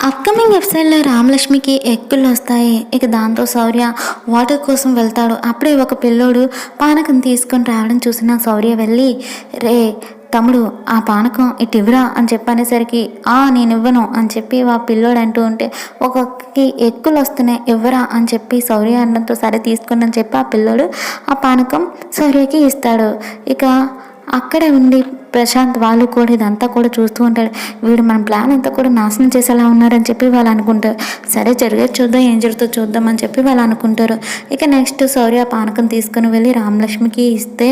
Upcoming ఎపిసోడ్లో రామలక్ష్మికి ఎక్కులు వస్తాయి. ఇక దాంతో శౌర్య వాటర్ కోసం వెళ్తాడు. అప్పుడే ఒక పిల్లోడు పానకం తీసుకొని రావడం చూసిన శౌర్య వెళ్ళి, రే తమ్ముడు ఆ పానకం ఇటు ఇవ్వరా అని చెప్పనేసరికి, నేను ఇవ్వను అని చెప్పి ఆ పిల్లోడు అంటూ ఉంటే, ఒక్కొక్కకి ఎక్కులు వస్తున్నాయి ఇవ్వరా అని చెప్పి శౌర్య అనడంతో సరే తీసుకుని అని చెప్పి ఆ పిల్లోడు ఆ పానకం శౌర్యకి ఇస్తాడు. ఇక అక్కడే ఉండి ప్రశాంత్ వాళ్ళు కూడా ఇదంతా కూడా చూస్తూ ఉంటాడు. వీడు మన ప్లాన్ అంతా కూడా నాశనం చేసేలా ఉన్నారని చెప్పి వాళ్ళు అనుకుంటారు. సరే జరిగేది చూద్దాం, ఏం జరుగుతుందో చూద్దాం అని చెప్పి వాళ్ళు అనుకుంటారు. ఇక నెక్స్ట్ శౌర్య పానకం తీసుకుని వెళ్ళి రామలక్ష్మికి ఇస్తే,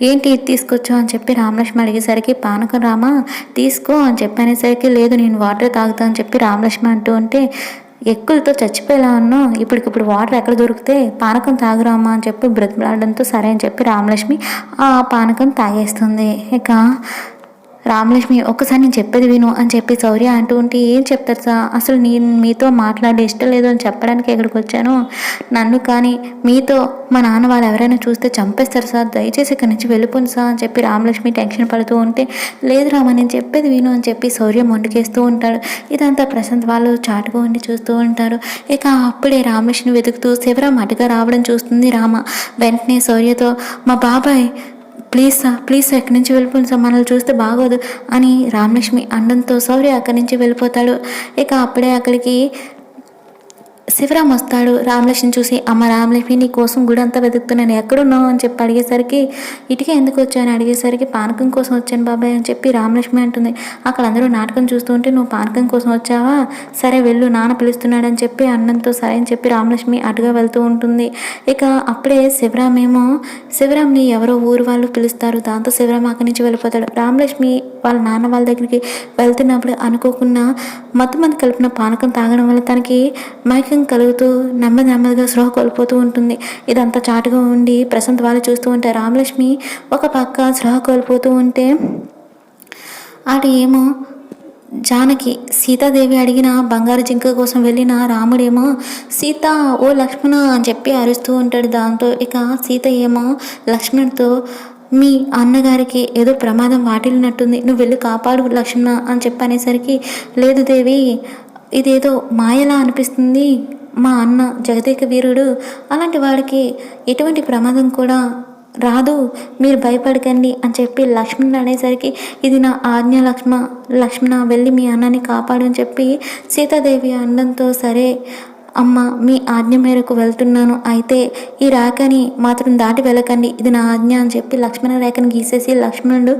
ఏంటి ఇది తీసుకొచ్చావు అని చెప్పి రామలక్ష్మి అడిగేసరికి, పానకం రామా తీసుకో అని చెప్పి అనేసరికి, లేదు నేను వాటర్ తాగుతా అని చెప్పి రామలక్ష్మి అంటూ ఉంటే, ఎక్కులతో చచ్చిపోయేలా ఉన్నావు, ఇప్పటికిప్పుడు వాటర్ ఎక్కడ దొరికితే పానకం తాగురామా అని చెప్పి బ్రతిమలాడడంతో సరే అని చెప్పి రామలక్ష్మి ఆ పానకం తాగేస్తుంది. ఇక రామలక్ష్మి, ఒక్కసారి నేను చెప్పేది విను అని చెప్పి శౌర్య అంటూ ఉంటే, ఏం చెప్తారు సార్, అసలు నేను మీతో మాట్లాడే ఇష్టం లేదు అని చెప్పడానికి ఎక్కడికి వచ్చాను, నన్ను కానీ మీతో మా నాన్న వాళ్ళు ఎవరైనా చూస్తే చంపేస్తారు సార్, దయచేసి ఇక్కడి నుంచి వెళ్ళిపోండి సార్ అని చెప్పి రామలక్ష్మి టెన్షన్ పడుతూ ఉంటే, లేదు రామ నేను చెప్పేది విను అని చెప్పి శౌర్య మొండికేస్తూ ఉంటాడు. ఇదంతా ప్రశాంత్ వాళ్ళు చాటుగా ఉండి చూస్తూ ఉంటారు. ఇక అప్పుడే రామలక్ష్మిని వెతుకుతూ శివరాం అటుగా రావడం చూస్తుంది రామ. వెంటనే శౌర్యతో, మా బాబాయ్ ప్లీజ్ సార్ ఎక్కడి నుంచి వెళ్ళిపోయింది సార్, మనల్ని చూస్తే బాగోదు అని రామలక్ష్మి అండంతో శౌర్య అక్కడి నుంచి వెళ్ళిపోతాడు. ఇక అప్పుడే అక్కడికి శివరాం వస్తాడు. రామలక్ష్మిని చూసి, అమ్మ రామలక్ష్మి నీ కోసం గుడి అంతా వెతుకుతున్నాను, ఎక్కడున్నావు అని చెప్పి అడిగేసరికి, ఇటుకే ఎందుకు వచ్చాను అడిగేసరికి, పానకం కోసం వచ్చాను బాబాయ్ అని చెప్పి రామలక్ష్మి అంటుంది. అక్కడ అందరూ నాటకం చూస్తూ ఉంటే, నువ్వు పానకం కోసం వచ్చావా, సరే వెళ్ళు నాన్న పిలుస్తున్నాడు అని చెప్పి అన్నంతో సరే అని చెప్పి రామలక్ష్మి అటుగా వెళ్తూ ఉంటుంది. ఇక అప్పుడే శివరాంని ఎవరో ఊరు వాళ్ళు పిలుస్తారు. దాంతో శివరాం అక్కడి నుంచి వెళ్ళిపోతాడు. రామలక్ష్మి వాళ్ళ నాన్న వాళ్ళ దగ్గరికి వెళ్తున్నప్పుడు అనుకోకుండా మంది కలిపిన పానకం తాగడం వల్ల తనకి మైకం కలుగుతూ నెమ్మదిగా స్పృహ కోల్పోతూ ఉంటుంది. ఇదంతా చాటుగా ఉండి ప్రశాంత్ వాళ్ళు చూస్తూ ఉంటే, రామలక్ష్మి ఒక పక్క స్పృహ కోల్పోతూ ఉంటే, అటు ఏమో జానకి సీతాదేవి అడిగిన బంగారు జింక కోసం వెళ్ళిన రాముడేమో, సీత ఓ లక్ష్మణ అని చెప్పి అరుస్తూ ఉంటాడు. దాంతో ఇక సీత ఏమో లక్ష్మణుడితో, మీ అన్నగారికి ఏదో ప్రమాదం వాటిల్లినట్టుంది, నువ్వు వెళ్ళి కాపాడు లక్ష్మణ అని చెప్పనేసరికి, లేదు దేవి ఇదేదో మాయలా అనిపిస్తుంది, మా అన్న జగదేక వీరుడు, అలాంటి వాడికి ఎటువంటి ప్రమాదం కూడా రాదు, మీరు భయపడకండి అని చెప్పి లక్ష్మణుడు అనేసరికి, ఇది నా ఆజ్ఞ లక్ష్మణ వెళ్ళి మీ అన్నని కాపాడు అని చెప్పి సీతాదేవి అనడంతో, సరే అమ్మ మీ ఆజ్ఞ మేరకు వెళ్తున్నాను, అయితే ఈ రేఖని మాత్రం దాటి వెళ్ళకండి, ఇది నా ఆజ్ఞ అని చెప్పి లక్ష్మణ రేఖని గీసేసి లక్ష్మణుడు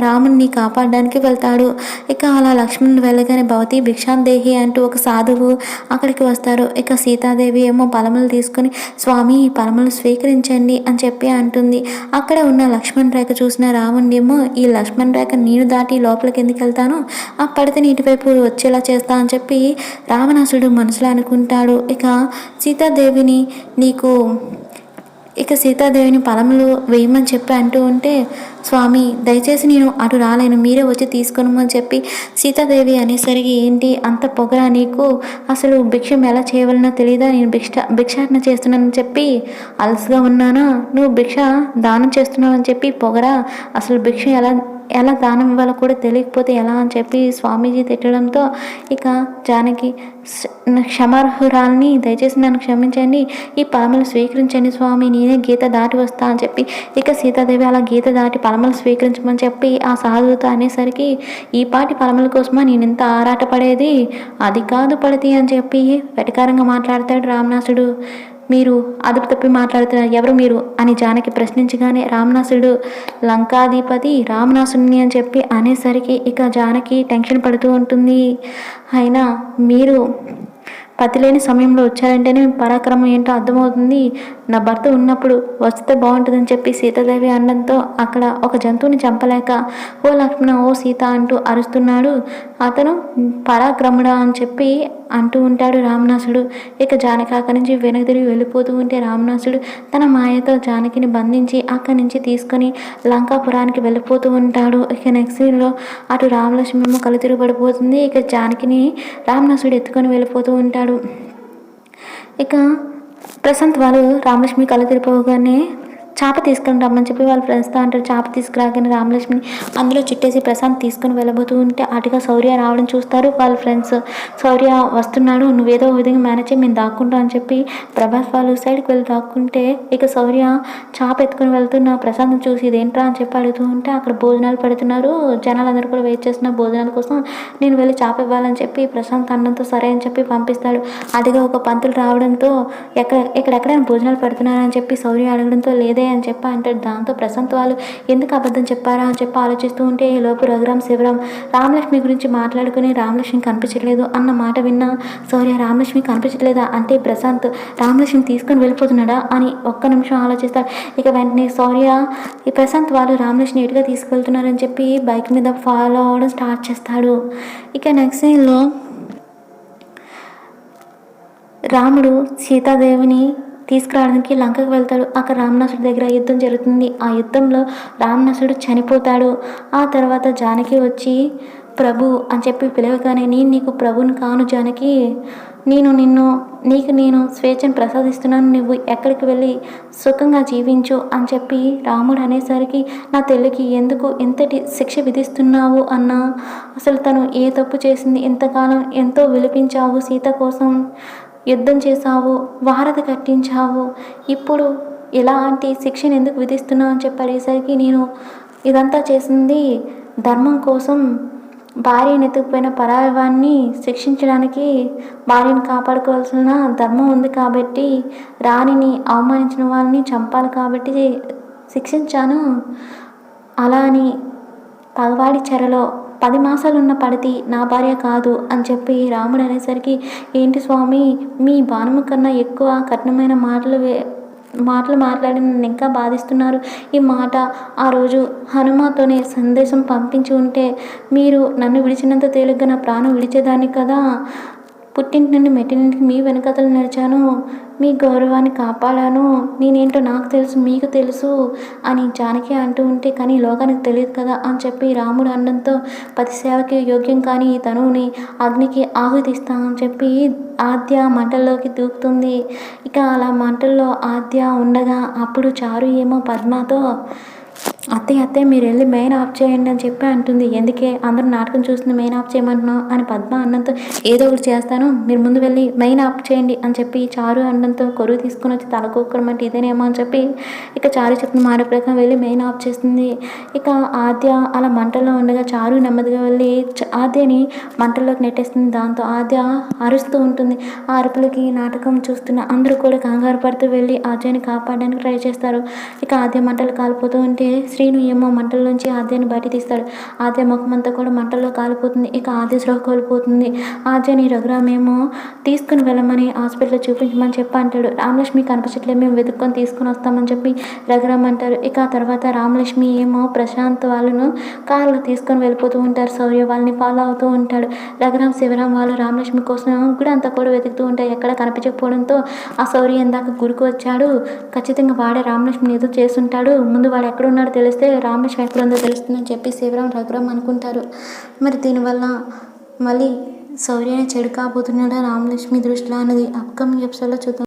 రాముని కాపాడడానికి వెళ్తాడు. ఇక అలా లక్ష్మణుడు వెళ్ళగానే, భవతి భిక్షాందేహి అంటూ ఒక సాధువు అక్కడికి వస్తారు. ఇక సీతాదేవి ఏమో పలములు తీసుకొని, స్వామి ఈ పలములు స్వీకరించండి అని చెప్పి అంటుంది. అక్కడ ఉన్న లక్ష్మణ్ రేఖ చూసిన రాముడి ఏమో, ఈ లక్ష్మణ్ రేఖ నేను దాటి లోపలికి ఎందుకు వెళ్తాను, ఆ పడితే ఇటువైపు వచ్చేలా చేస్తా అని చెప్పి రావణాసుడు మనసు అనుకుంటాడు. ఇక సీతాదేవిని పలములు వేయమని చెప్పి అంటూ ఉంటే, స్వామి దయచేసి నేను అటు రాలేను, మీరే వచ్చి తీసుకొనమని చెప్పి సీతాదేవి అనేసరికి, ఏంటి అంత పొగరా నీకు, అసలు భిక్షం ఎలా చేయవలనో తెలియదా, నేను భిక్షాటన చేస్తున్నానని చెప్పి అలసిగా ఉన్నానా, నువ్వు భిక్ష దానం చేస్తున్నావు అని చెప్పి పొగరా, అసలు భిక్ష ఎలా దానం ఇవ్వాలో కూడా తెలియకపోతే ఎలా అని చెప్పి స్వామీజీ తిట్టడంతో, ఇక జానకి క్షమార్హురాల్ని, దయచేసి నన్ను క్షమించండి, ఈ పలమలు స్వీకరించండి స్వామి, నేనే గీత దాటి వస్తా అని చెప్పి ఇక సీతాదేవి అలా గీత దాటి పలమలు స్వీకరించమని చెప్పి ఆ సాధువుతో అనేసరికి, ఈ పాటి పలమల కోసమా నేను ఇంత ఆరాటపడేది, అది కాదు పడితే అని చెప్పి వెటకారంగా మాట్లాడతాడు రామనాసుడు. మీరు అదుపు తప్పి మాట్లాడుతున్నారు, ఎవరు మీరు అని జానకి ప్రశ్నించగానే, రామనాసుడు లంకాధిపతి రామనాసుడిని అని చెప్పి అనేసరికి ఇక జానకి టెన్షన్ పడుతూ ఉంటుంది. అయినా మీరు పతిలేని సమయంలో వచ్చారంటేనే పరాక్రమం ఏంటో అర్థమవుతుంది, నా భర్త ఉన్నప్పుడు వస్తే బాగుంటుందని చెప్పి సీతాదేవి అనడంతో, అక్కడ ఒక జంతువుని చంపలేక ఓ లక్ష్మణ ఓ సీత అంటూ అరుస్తున్నాడు, అతను పరాక్రముడా అని చెప్పి అంటూ ఉంటాడు రామనాసుడు. ఇక జానకి అక్కడి నుంచి వెనక్కి తిరిగి వెళ్ళిపోతూ ఉంటే, రామనాసుడు తన మాయతో జానకిని బంధించి అక్కడి నుంచి తీసుకొని లంకాపురానికి వెళ్ళిపోతూ ఉంటాడు. ఇక నెక్స్ట్ సీన్లో అటు రామలక్ష్మి ఏమో కళ్ళు తిరిగి పడిపోతుంది. ఇక జానకిని రామనాసుడు ఎత్తుకొని వెళ్ళిపోతూ ఉంటాడు. ఇక ప్రశాంత్ వాళ్ళు రామలక్ష్మి కళ్ళు తిరిగిపోగానే చేప తీసుకుని రమ్మని చెప్పి వాళ్ళ ఫ్రెండ్స్తో అంటారు. చేప తీసుకురాగానే రామలక్ష్మిని అందులో చుట్టేసి ప్రశాంత్ తీసుకుని వెళ్ళబోతూ ఉంటే అటుగా శౌర్య రావడం చూస్తారు వాళ్ళ ఫ్రెండ్స్. శౌర్య వస్తున్నాడు, నువ్వేదో విధంగా మేనేజ్ చేయి, మేము దాక్కుంటాం అని చెప్పి ప్రభాస్ వాళ్ళు సైడ్కి వెళ్ళి దాక్కుంటే ఇక శౌర్య చేప ఎత్తుకుని వెళ్తున్న ప్రశాంత్ని చూసి ఇదేంట్రా అని చెప్పి అడుగుతూ ఉంటే అక్కడ భోజనాలు పెడుతున్నారు, జనాలందరూ కూడా వెయిట్ చేస్తున్న భోజనాల కోసం, నేను వెళ్ళి చేప ఇవ్వాలని చెప్పి ప్రశాంత్ అన్నంతో సరే అని చెప్పి పంపిస్తాడు. అదిగా ఒక పంతులు రావడంతో ఎక్కడెక్కడైనా భోజనాలు పెడుతున్నారని చెప్పి శౌర్య అడగడంతో లేదే అని చెప్పి అంటాడు. దాంతో ప్రశాంత్ వాళ్ళు ఎందుకు అబద్ధం చెప్పారా అని చెప్పి ఆలోచిస్తూ ఉంటే ఈ లోపు రఘురామ్ శివరాం రామలక్ష్మి గురించి మాట్లాడుకుని రామలక్ష్మి కనిపించట్లేదు అన్న మాట విన్న శౌర్య రామలక్ష్మి కనిపించట్లేదా అంటే ప్రశాంత్ రామలక్ష్మి తీసుకొని వెళ్ళిపోతున్నాడా అని ఒక్క నిమిషం ఆలోచిస్తాడు. ఇక వెంటనే శౌర్య ఈ ప్రశాంత్ వాళ్ళు రామలక్ష్మి ఎటుగా తీసుకెళ్తున్నారని చెప్పి బైక్ మీద ఫాలో అవ్వడం స్టార్ట్ చేస్తాడు. ఇక నెక్స్ట్ సీన్లో రాముడు సీతాదేవిని తీసుకురావడానికి లంకకు వెళ్తాడు. అక్కడ రావణాసుడి దగ్గర యుద్ధం జరుగుతుంది. ఆ యుద్ధంలో రావణాసుడు చనిపోతాడు. ఆ తర్వాత జానకి వచ్చి ప్రభు అని చెప్పి పిలవగానే నేను నీకు ప్రభుని కాను జానకి, నేను స్వేచ్ఛను ప్రసాదిస్తున్నాను, నువ్వు ఎక్కడికి వెళ్ళి సుఖంగా జీవించు అని చెప్పి రాముడు అనేసరికి నా తల్లికి ఎందుకు ఎంతటి శిక్ష విధిస్తున్నావు అన్న, అసలు తను ఏ తప్పు చేసింది, ఇంతకాలం ఎంతో విలిపించావు సీత కోసం, యుద్ధం చేశావు, వారధి కట్టించావు, ఇప్పుడు ఇలాంటి శిక్షను ఎందుకు విధిస్తున్నావు అని చెప్పి అడిగేసరికి నేను ఇదంతా చేసింది ధర్మం కోసం, భార్యను ఎత్తుకుపోయిన పరాయవాన్ని శిక్షించడానికి భార్యను కాపాడుకోవాల్సిన ధర్మం ఉంది కాబట్టి, రాణిని అవమానించిన వాళ్ళని చంపాలి కాబట్టి శిక్షించాను, అలా అని పగవాడి చెరలో 10 మాసాలున్న పడితి నా భార్య కాదు అని చెప్పి రాముడు అనేసరికి ఏంటి స్వామి మీ బాణము కన్నా ఎక్కువ కఠినమైన మాటలు మాట్లాడి నన్ను ఇంకా బాధిస్తున్నారు. ఈ మాట ఆ రోజు హనుమతోనే సందేశం పంపించి ఉంటే మీరు నన్ను విడిచినంత తేలిగ్గా నా ప్రాణం విడిచేదాన్ని కదా, పుట్టింటి నుండి మెట్టింటికి మీ వెనకతలు నడిచాను, మీ గౌరవాన్ని కాపాడాను, నేనేంటో నాకు తెలుసు మీకు తెలుసు అని జానకి అంటూ ఉంటే కానీ లోకానికి తెలియదు కదా అని చెప్పి రాముడు అనడంతో పతి సేవకి యోగ్యం కానీ ఈ తనువుని అగ్నికి ఆహుతిస్తామని చెప్పి ఆద్య మంటల్లోకి దూకుతుంది. ఇక అలా మంటల్లో ఆద్య ఉండగా అప్పుడు చారు ఏమో పద్మతో అత్తయ్య మీరు వెళ్ళి మెయిన్ ఆఫ్ చేయండి అని చెప్పి అంటుంది. ఎందుకే అందరూ నాటకం చూస్తుంది మెయిన్ ఆఫ్ చేయమంటున్నావు అని పద్మ అన్నంతో ఏదో ఒకటి చేస్తాను మీరు ముందు వెళ్ళి మెయిన్ ఆఫ్ చేయండి అని చెప్పి చారు అన్నంతో కొరువు తీసుకుని వచ్చి తలకొక్కడం అంటే ఇదేనేమో అని చెప్పి ఇక చారు చెప్పిన మాట ప్రకారం వెళ్ళి మెయిన్ ఆఫ్ చేస్తుంది. ఇక ఆద్య అలా మంటల్లో ఉండగా చారు నెమ్మదిగా వెళ్ళి ఆద్యని మంటల్లోకి నెట్టేస్తుంది. దాంతో ఆద్య అరుస్తూ ఉంటుంది. ఆ అరుపులకి నాటకం చూస్తున్న అందరూ కూడా కంగారు పడుతూ వెళ్ళి ఆద్యని కాపాడడానికి ట్రై చేస్తారు. ఇక ఆద్య మంటలు కాలిపోతూ ఉంటే శ్రీను ఏమో మంటల్లోంచి ఆద్యని బయట తీస్తాడు. ఆద్య ముఖం అంతా కూడా మంటల్లో కాలిపోతుంది. ఇక ఆద్య స్పృహ కోల్పోతుంది. ఆద్యని రఘురామ్ ఏమో తీసుకుని వెళ్ళమని హాస్పిటల్లో చూపించమని చెప్పి అంటాడు. రామలక్ష్మి కనిపించట్లేదు, మేము వెతుక్కొని తీసుకుని వస్తామని చెప్పి రఘురామ్ అంటారు. ఇక ఆ తర్వాత రామలక్ష్మి ఏమో ప్రశాంత్ వాళ్ళను కారులో తీసుకొని వెళ్ళిపోతూ ఉంటారు. శౌర్య వాళ్ళని ఫాలో అవుతూ ఉంటాడు. రఘురామ్ శివరాం వాళ్ళు రామలక్ష్మి కోసం గుడి అంతా కూడా వెతుకుతూ ఉంటాయి. ఎక్కడ కనిపించకపోవడంతో ఆ శౌర్య ఇందాక గుడికి వచ్చాడు, ఖచ్చితంగా వాడే రామలక్ష్మిని ఏదో చేస్తుంటాడు, ముందు వాడు ఎక్కడ ఉన్నాడో తెలిస్తే రామలక్ష్మి ఎక్కడ ఉందో తెలుస్తుందని చెప్పి శివరాం రఘురామ్ అనుకుంటారు. మరి దీనివల్ల మళ్ళీ శౌర్యని చెడు కాబోతున్నాడా రామలక్ష్మి దృష్టిలో అన్నది అప్కమింగ్ ఎపిసోడ్లో చూద్దాం.